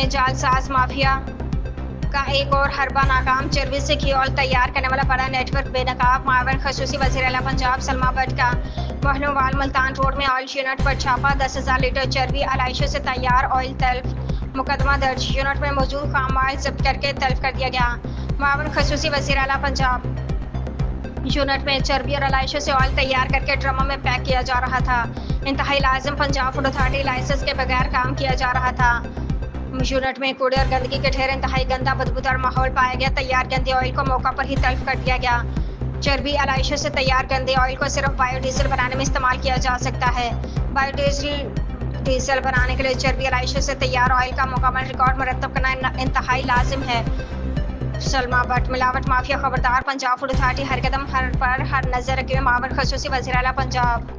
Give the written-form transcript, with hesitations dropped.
में जालसाज माफिया का एक और हरबा नाकाम। चर्बी से घी ऑयल तैयार करने वाला बड़ा नेटवर्क बेनकाब। मावन खसूसी वज़ीर आला पंजाब सलमा भट्ट का महनोवाल मुल्तान रोड में ऑयल यूनिट पर छापा। 10,000 लीटर चर्बी अलाइशों से तैयार ऑयल तल्फ। मुकदमा दर्ज। यूनिट में मौजूद खाम ऑयल जब्त करके तल्फ कर दिया गया। मावन खसूसी वज़ीर आला पंजाब यूनिट में चर्बी और अलाइशों से ऑयल तैयार करके ड्रमों में पैक किया जा रहा था। इंतहाई लाजिम पंजाब फूड अथॉरिटी लाइसेंस के बगैर काम किया जा रहा था। यूनिट में कूड़े और गंदगी के ढेर, इंतहाई गंदा बदबूदार माहौल पाया गया। तैयार गंदे ऑयल को मौका पर ही तल्फ कर दिया गया। चर्बी अलाइशों से तैयार गंदे ऑयल को सिर्फ बायोडीजल बनाने में इस्तेमाल किया जा सकता है। बायोडीजल बनाने के लिए चर्बी अलाइशों से तैयार ऑयल का मुकम्मल रिकॉर्ड मुरतब करना इंतहाई लाजिम है। सलमा भट्ट मिलावट माफिया खबरदार। पंजाब फूड अथॉरिटी हर कदम हर पर हर नजर रखे हुए। मावन खसूसी वज़ीर आला पंजाब।